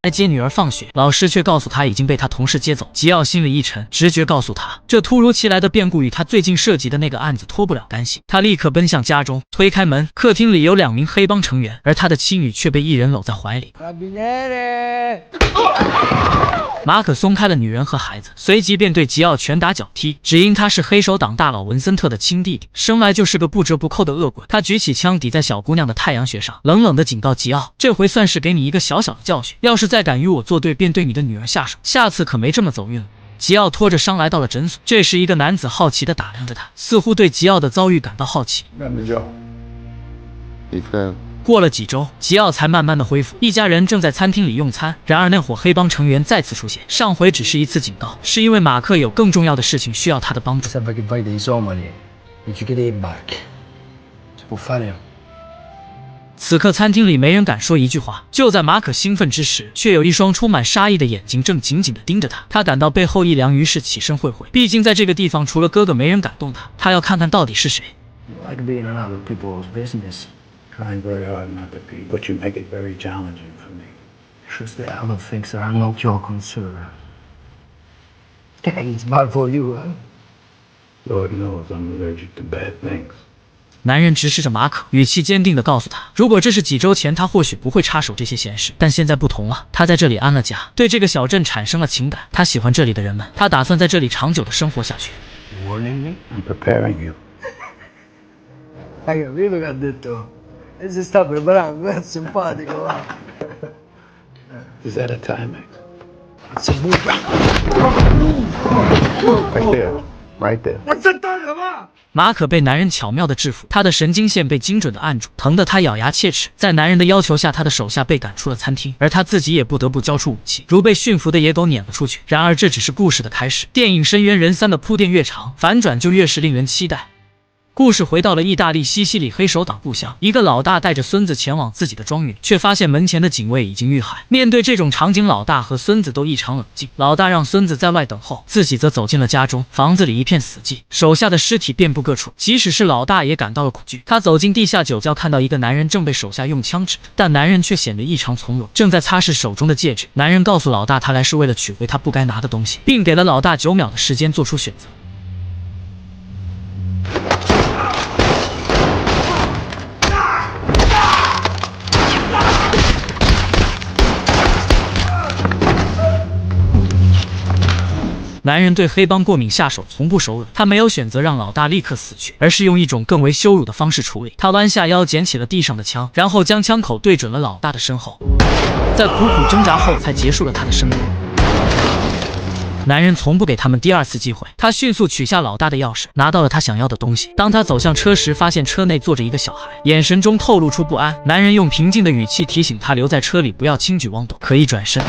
来接女儿放学，老师却告诉他已经被他同事接走。吉奥心里一沉，直觉告诉他，这突如其来的变故与他最近涉及的那个案子脱不了干系。他立刻奔向家中，推开门，客厅里有2名黑帮成员，而他的妻女却被一人搂在怀里。马可松开了女人和孩子，随即便对吉奥拳打脚踢，只因他是黑手党大佬文森特的亲弟弟，生来就是个不折不扣的恶棍。他举起枪抵在小姑娘的太阳穴上，冷冷地警告吉奥，这回算是给你一个小小的教训，要是再敢与我作对，便对你的女儿下手，下次可没这么走运了。吉奥拖着伤来到了诊所，这时一个男子好奇地打量着他，似乎对吉奥的遭遇感到好奇。过了几周，吉奥才慢慢的恢复。一家人正在餐厅里用餐，然而那伙黑帮成员再次出现。上回只是一次警告，是因为马克有更重要的事情需要他的帮助。此刻餐厅里没人敢说一句话。就在马可兴奋之时，却有一双充满杀意的眼睛正紧紧地盯着他。他感到背后一凉，于是起身会会。毕竟在这个地方，除了哥哥，没人敢动他。他要看看到底是谁。Trying very hard not to be, but you make it very challenging for me. Truth the Albert thinks that I'm no joke on sir. It's bad for you, huh? Lord knows I'm allergic to bad things. 男人直视着马可，语气坚定地告诉他，如果这是几周前，他或许不会插手这些闲事，但现在不同了，他在这里安了家，对这个小镇产生了情感，他喜欢这里的人们，他打算在这里长久地生活下去。Warning me? I'm preparing you. I can really got this though.This is tough, but I'm simpatico. Is that a Timex? It's a move. Right there. Right there. What's the time? 马可被男人巧妙地制服，他的神经线被精准地按住，疼得他咬牙切齿。在男人的要求下，他的手下被赶出了餐厅，而他自己也不得不交出武器，如被驯服的野狗撵了出去。然而这只是故事的开始，电影《深渊人3》的铺垫越长，反转就越是令人期待。故事回到了意大利西西里黑手党故乡，一个老大带着孙子前往自己的庄园，却发现门前的警卫已经遇害。面对这种场景，老大和孙子都异常冷静。老大让孙子在外等候，自己则走进了家中。房子里一片死寂，手下的尸体遍布各处。即使是老大也感到了恐惧。他走进地下酒窖，看到一个男人正被手下用枪指，但男人却显得异常从容，正在擦拭手中的戒指。男人告诉老大，他来是为了取回他不该拿的东西，并给了老大9秒的时间做出选择。男人对黑帮过敏，下手从不手软。他没有选择让老大立刻死去，而是用一种更为羞辱的方式处理。他弯下腰捡起了地上的枪，然后将枪口对准了老大的身后，在苦苦挣扎后才结束了他的生命。男人从不给他们第2次机会，他迅速取下老大的钥匙，拿到了他想要的东西。当他走向车时，发现车内坐着一个小孩，眼神中透露出不安。男人用平静的语气提醒他留在车里，不要轻举妄动，可以转身。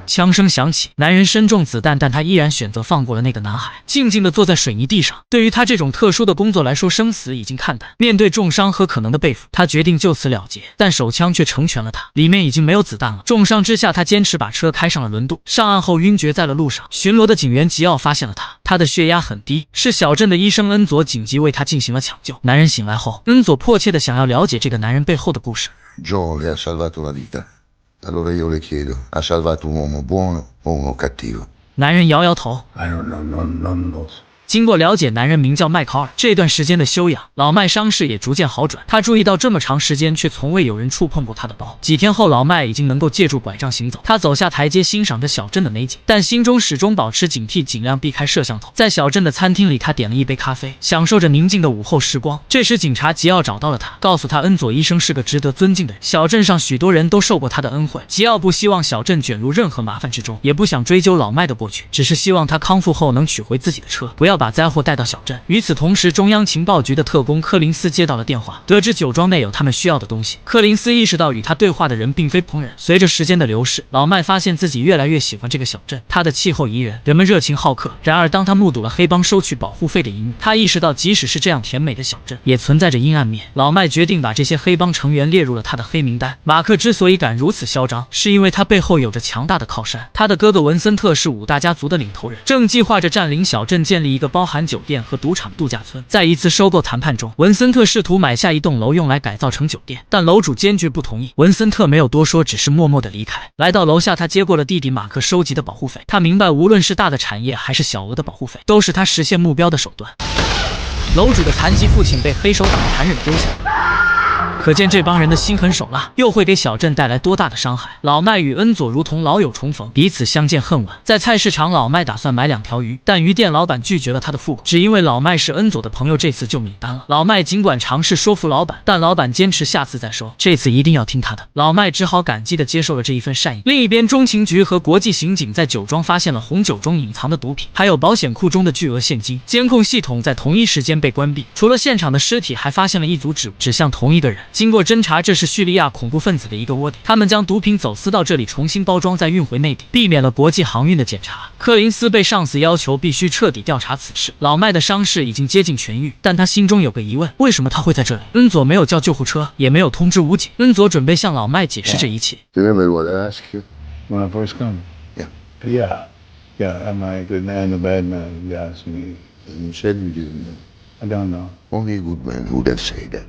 枪声响起，男人身中子弹，但他依然选择放过了那个男孩，静静地坐在水泥地上。对于他这种特殊的工作来说，生死已经看淡。面对重伤和可能的被俘，他决定就此了结，但手枪却成全了他，里面已经没有子弹了。重伤之下，他坚持把车开上了轮渡。上岸后晕厥在了路上，巡逻的警员吉奥发现了他，他的血压很低，是小镇的医生恩佐紧急为他进行了抢救。男人醒来后，恩佐迫切地想要了解这个男人背后的故事。 Joe le ha salvato la vita.Allora io le chiedo, ha salvato un uomo buono o uno cattivo? 男人摇摇头。 I don't know, none knows. 经过了解，男人名叫麦考尔。这段时间的休养，老麦伤势也逐渐好转。他注意到这么长时间却从未有人触碰过他的刀。几天后，老麦已经能够借助拐杖行走。他走下台阶，欣赏着小镇的美景，但心中始终保持警惕，尽量避开摄像头。在小镇的餐厅里，他点了一杯咖啡，享受着宁静的午后时光。这时，警察吉奥找到了他，告诉他恩佐医生是个值得尊敬的人，小镇上许多人都受过他的恩惠。吉奥不希望小镇卷入任何麻烦之中，也不想追究老麦的过去，只是希望他康复后能取回自己的车，不要把灾祸带到小镇。与此同时，中央情报局的特工柯林斯接到了电话，得知酒庄内有他们需要的东西。柯林斯意识到与他对话的人并非朋友。随着时间的流逝，老麦发现自己越来越喜欢这个小镇，它的气候宜人，人们热情好客。然而，当他目睹了黑帮收取保护费的一幕，他意识到即使是这样甜美的小镇，也存在着阴暗面。老麦决定把这些黑帮成员列入了他的黑名单。马克之所以敢如此嚣张，是因为他背后有着强大的靠山。他的哥哥文森特是5大家族的领头人，正计划着占领小镇，建立一个个包含酒店和赌场度假村。在一次收购谈判中，文森特试图买下一栋楼用来改造成酒店，但楼主坚决不同意。文森特没有多说，只是默默地离开。来到楼下，他接过了弟弟马克收集的保护费。他明白，无论是大的产业还是小额的保护费，都是他实现目标的手段。楼主的残疾父亲被黑手党残忍丢下，可见这帮人的心狠手辣，又会给小镇带来多大的伤害。老麦与恩佐如同老友重逢，彼此相见恨晚。在菜市场，老麦打算买2条鱼，但鱼店老板拒绝了他的付款，只因为老麦是恩佐的朋友，这次就免单了。老麦尽管尝试说服老板，但老板坚持下次再收，这次一定要听他的。老麦只好感激地接受了这一份善意。另一边，中情局和国际刑警在酒庄发现了红酒中隐藏的毒品，还有保险库中的巨额现金。监控系统在同一时间被关闭，除了现场的尸体，还发现了一组指向同一个人。经过侦查，这是叙利亚恐怖分子的一个窝点，他们将毒品走私到这里，重新包装再运回内地，避免了国际航运的检查。柯林斯被上司要求必须彻底调查此事。老麦的伤势已经接近痊愈，但他心中有个疑问，为什么他会在这里？恩佐没有叫救护车，也没有通知武警。恩佐准备向老麦解释这一切。 Remember what I asked you? When I first come? Yeah. Yeah. Am I a good man or bad man? You asked me. You said you didn't. I don't know. Only a good man would have said that.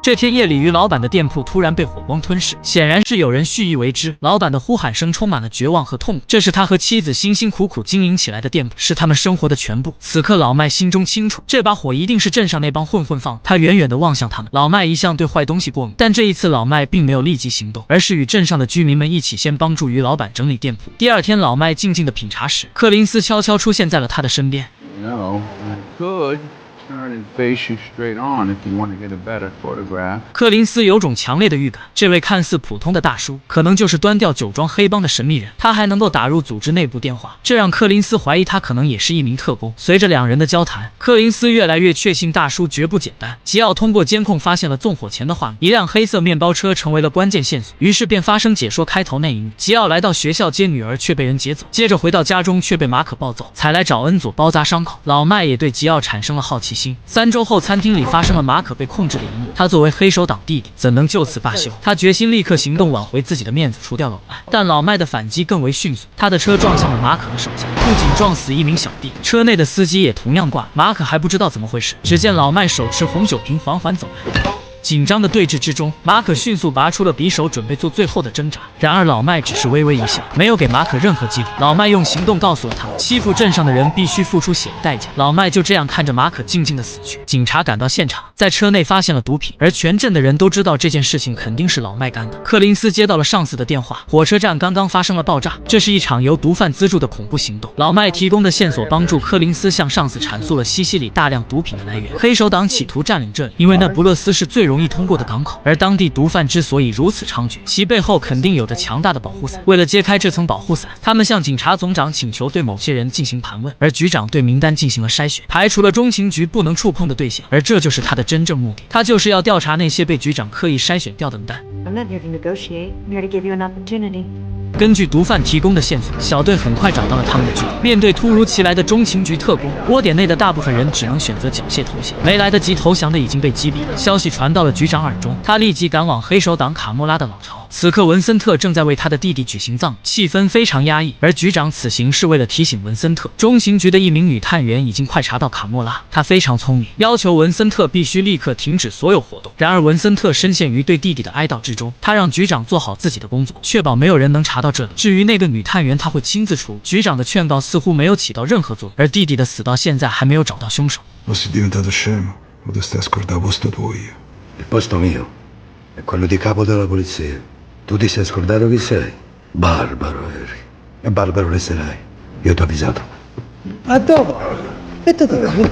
这天夜里，于老板的店铺突然被火光吞噬，显然是有人蓄意为之。老板的呼喊声充满了绝望和痛苦，这是他和妻子辛辛苦苦经营起来的店铺，是他们生活的全部。此刻，老麦心中清楚，这把火一定是镇上那帮混混放的。他远远地望向他们。老麦一向对坏东西过敏，但这一次老麦并没有立即行动，而是与镇上的居民们一起先帮助于老板整理店铺。第二天，老麦静静地品茶时，柯林斯悄悄出现在了他的身边。 No, I could turn and face you straight on if you want to get a better photograph. 柯林斯有种强烈的预感，这位看似普通的大叔，可能就是端掉酒庄黑帮的神秘人。他还能够打入组织内部电话，这让柯林斯怀疑他可能也是一名特工。随着两人的交谈，柯林斯越来越确信大叔绝不简单。吉奥通过监控发现了纵火前的画面，一辆黑色面包车成为了关键线索，于是便发生解说开头那一幕。吉奥来到学校接女儿，却被人劫走，接着回到家中却被马可暴揍，才来找恩佐包扎伤口。老麦也对吉奥产生了好奇心。3周后，餐厅里发生了马可被控制的一幕。他作为黑手党弟弟，怎能就此罢休？他决心立刻行动，挽回自己的面子，除掉老麦。但老麦的反击更为迅速，他的车撞向了马可的手下，不仅撞死一名小弟，车内的司机也同样挂。马可还不知道怎么回事，只见老麦手持红酒瓶缓缓走来。 紧张的对峙之中，马可迅速拔出了匕首，准备做最后的挣扎。然而老麦只是微微一笑，没有给马可任何机会。老麦用行动告诉了他，欺负镇上的人必须付出血的代价。老麦就这样看着马可静静的死去。警察赶到现场，在车内发现了毒品，而全镇的人都知道这件事情肯定是老麦干的。柯林斯接到了上司的电话，火车站刚刚发生了爆炸，这是一场由毒贩资助的恐怖行动。老麦提供的线索帮助柯林斯向上司阐述了西西里大量毒品的来源。黑手党企图占领这里，因为那不勒斯是最容易通过的港口，而当地毒贩之所以如此猖獗，其背后肯定有着强大的保护伞。为了揭开这层保护伞，他们向警察总长请求对某些人进行盘问，而局长对名单进行了筛选，排除了中情局不能触碰的对象，而这就是他的真正目的。他就是要调查那些被局长刻意筛选掉的名单。 I'm not here to negotiate. I'm here to give you an opportunity. 根据毒贩提供的线索，小队很快找到了他们的据点。面对突如其来的中情局特工，窝点内的大部分人只能选择缴械投降。没来得及投降的已经被击毙。消息传到了局长耳中，他立即赶往黑手党卡莫拉的老巢。此刻，文森特正在为他的弟弟举行葬礼，气氛非常压抑。而局长此行是为了提醒文森特，中情局的一名女探员已经快查到卡莫拉，她非常聪明，要求文森特必须立刻停止所有活动。然而文森特深陷于对弟弟的哀悼之中，他让局长做好自己的工作，确保没有人能查到这里。至于那个女探员，他会亲自处理。局长的劝告似乎没有起到任何作用，而弟弟的死到现在还没有找到凶手。 Non sei diventato scemo, o ti stai a scordare il posto tuo io? Il posto mio è quello di capo della polizia. Tu ti sei scordato chi sei? Barbaro eri. E barbaro resterai. Io ti ho avvisato. A dopo. E tutto qui.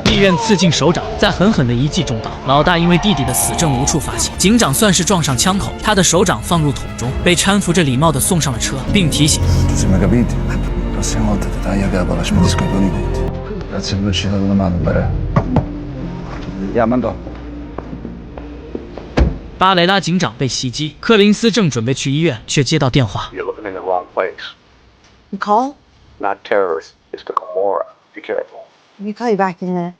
立院刺进首长，再狠狠的一击中刀。老大因为弟弟的死证无处发泄，警长算是撞上枪口，他的手掌放入桶中，被搀扶着礼貌的送上了车，并提醒 Siamo capiti? La prossima volta ti taglia capo, lasciami disco i tuoi nipoti. Grazie per averci dato una mano, Barè. Chiamando. 巴雷拉警长被袭击，柯林斯正准备去医院，却接到电话。 You're looking in the wrong place. You call? Not terrorists. It's the Gomorrah. Be careful. Let me call you back in a minute.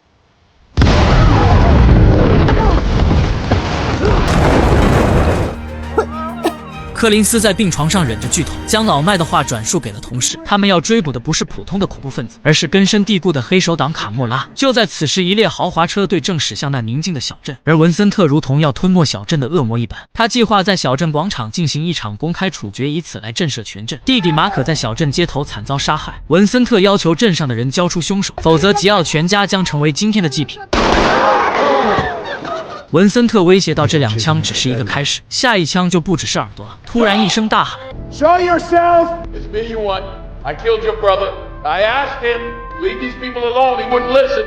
柯林斯在病床上忍着剧痛，将老麦的话转述给了同事。他们要追捕的不是普通的恐怖分子，而是根深蒂固的黑手党卡莫拉。就在此时，一列豪华车队正驶向那宁静的小镇，而文森特如同要吞没小镇的恶魔一般，他计划在小镇广场进行一场公开处决，以此来震慑全镇。弟弟马可在小镇街头惨遭杀害，文森特要求镇上的人交出凶手，否则吉奥全家将成为今天的祭品。文森特威胁到这2枪只是一个开始，下一枪就不只是耳朵了。突然一声大喊 Show yourself! It's me you want. I killed your brother. I asked him, leave these people alone. He wouldn't listen.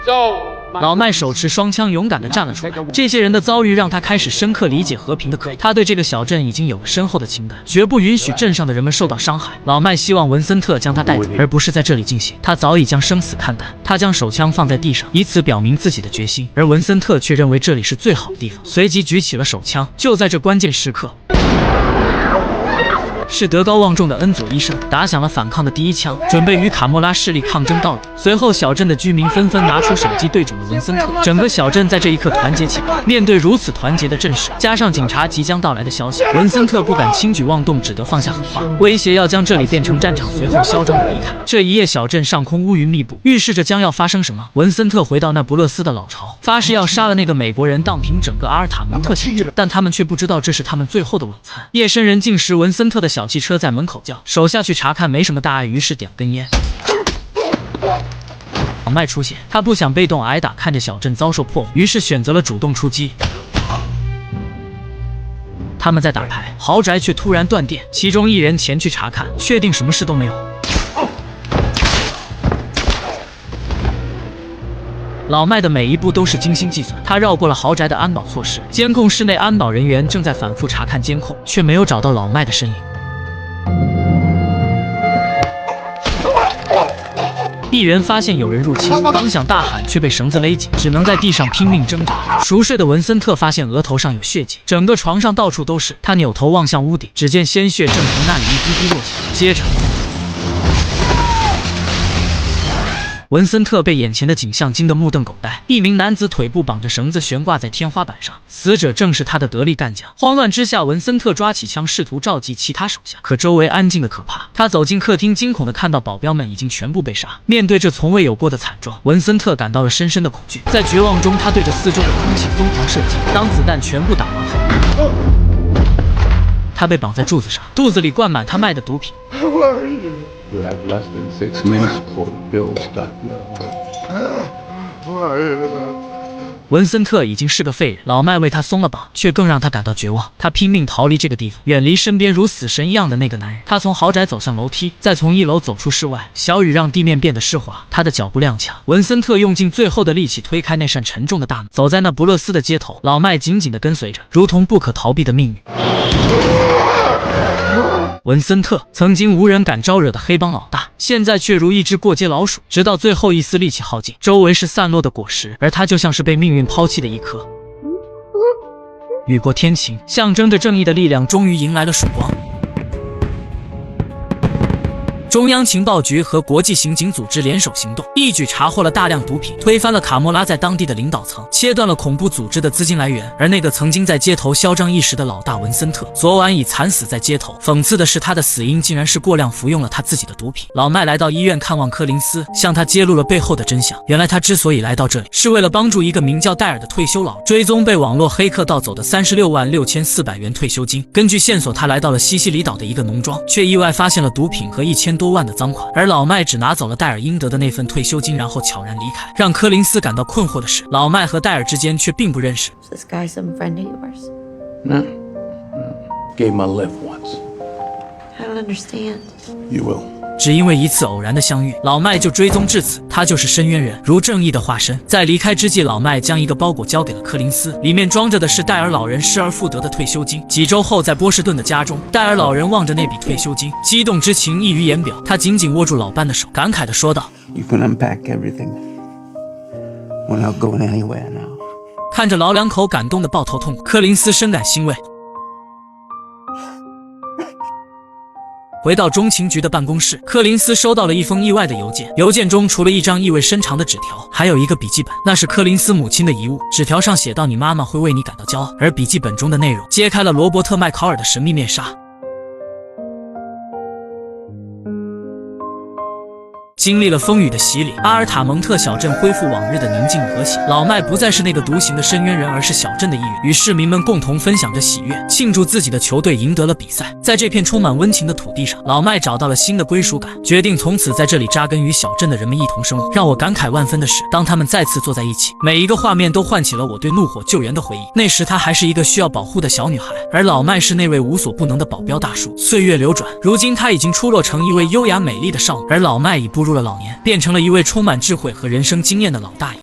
So... 老麦手持双枪勇敢地站了出来，这些人的遭遇让他开始深刻理解和平的可贵。他对这个小镇已经有了深厚的情感，绝不允许镇上的人们受到伤害。老麦希望文森特将他带走，而不是在这里进行。他早已将生死看淡，他将手枪放在地上，以此表明自己的决心。而文森特却认为这里是最好的地方，随即举起了手枪。就在这关键时刻，是德高望重的恩佐医生打响了反抗的第一枪，准备与卡莫拉势力抗争到底。随后，小镇的居民纷纷拿出手机对准了文森特，整个小镇在这一刻团结起来。面对如此团结的阵势，加上警察即将到来的消息，文森特不敢轻举妄动，只得放下狠话，威胁要将这里变成战场，随后嚣张地离开。这一夜，小镇上空乌云密布，预示着将要发生什么。文森特回到那不勒斯的老巢，发誓要杀了那个美国人，荡平整个阿尔塔蒙特小镇。但他们却不知道这是他们最后的晚餐。夜深人静时，文森特的小汽车在门口叫，手下去查看没什么大碍，于是点根烟。老麦出现，他不想被动挨打，看着小镇遭受破坏，于是选择了主动出击。他们在打牌，豪宅却突然断电，其中一人前去查看，确定什么事都没有。老麦的每一步都是精心计算，他绕过了豪宅的安保措施，监控室内安保人员正在反复查看监控，却没有找到老麦的身影。一人发现有人入侵，刚想大喊，却被绳子勒紧，只能在地上拼命挣扎。熟睡的文森特发现额头上有血迹，整个床上到处都是。他扭头望向屋顶，只见鲜血正从那里一滴滴落下。接着，文森特被眼前的景象惊得目瞪口呆。一名男子腿部绑着绳子悬挂在天花板上，死者正是他的得力干将。慌乱之下，文森特抓起枪试图召集其他手下，可周围安静的可怕。他走进客厅，惊恐地看到保镖们已经全部被杀。面对这从未有过的惨状，文森特感到了深深的恐惧。在绝望中，他对着四周的空气疯狂射击。当子弹全部打完后，他被绑在柱子上，肚子里灌满他卖的毒品。You have less than 6 minutes before the bill start. 文森特已经是个废人，老麦为他松了绑，却更让他感到绝望。他拼命逃离这个地方，远离身边如死神一样的那个男人。他从豪宅走上楼梯，再从1楼走出室外。小雨让地面变得湿滑，他的脚步踉跄。文森特用尽最后的力气推开那扇沉重的大门，走在那不勒斯的街头，老麦紧紧地跟随着，如同不可逃避的命运。文森特曾经无人敢招惹的黑帮老大，现在却如一只过街老鼠，直到最后一丝力气耗尽，周围是散落的果实，而他就像是被命运抛弃的一颗。雨过天晴，象征着正义的力量终于迎来了曙光。中央情报局和国际刑警组织联手行动，一举查获了大量毒品，推翻了卡莫拉在当地的领导层，切断了恐怖组织的资金来源。而那个曾经在街头嚣张一时的老大文森特，昨晚已惨死在街头。讽刺的是，他的死因竟然是过量服用了他自己的毒品。老麦来到医院看望柯林斯，向他揭露了背后的真相。原来他之所以来到这里，是为了帮助一个名叫戴尔的退休老人追踪被网络黑客盗走的366400元退休金。根据线索，他来到了西西里岛的一个农庄，却意外发现了毒品和1000多万的赃款，而老麦只拿走了戴尔应得的那份退休金，然后悄然离开。让柯林斯感到困惑的是，老麦和戴尔之间却并不认识。This guy some friend of yours? No. Gave him a lift once. I don't understand. You will. 只因为一次偶然的相遇，老麦就追踪至此，他就是深渊人，如正义的化身。在离开之际，老麦将一个包裹交给了柯林斯，里面装着的是戴尔老人失而复得的退休金。几周后，在波士顿的家中，戴尔老人望着那笔退休金，激动之情溢于言表。他紧紧握住老伴的手，感慨地说道 You can unpack everything. We're not going anywhere now. 看着老两口感动的抱头痛哭，柯林斯深感欣慰。回到中情局的办公室，柯林斯收到了一封意外的邮件，邮件中除了一张意味深长的纸条，还有一个笔记本，那是柯林斯母亲的遗物。纸条上写道：你妈妈会为你感到骄傲。而笔记本中的内容揭开了罗伯特·麦考尔的神秘面纱。经历了风雨的洗礼，阿尔塔蒙特小镇恢复往日的宁静和谐。老麦不再是那个独行的深渊人，而是小镇的一员，与市民们共同分享着喜悦，庆祝自己的球队赢得了比赛。在这片充满温情的土地上，老麦找到了新的归属感，决定从此在这里扎根，与小镇的人们一同生活。让我感慨万分的是，当他们再次坐在一起，每一个画面都唤起了我对怒火救援的回忆。那时她还是一个需要保护的小女孩，而老麦是那位无所不能的保镖大叔。岁月流转，如今她已经出落成一位优雅美丽的少女，而老麦已步入了老年，变成了一位充满智慧和人生经验的老大爷。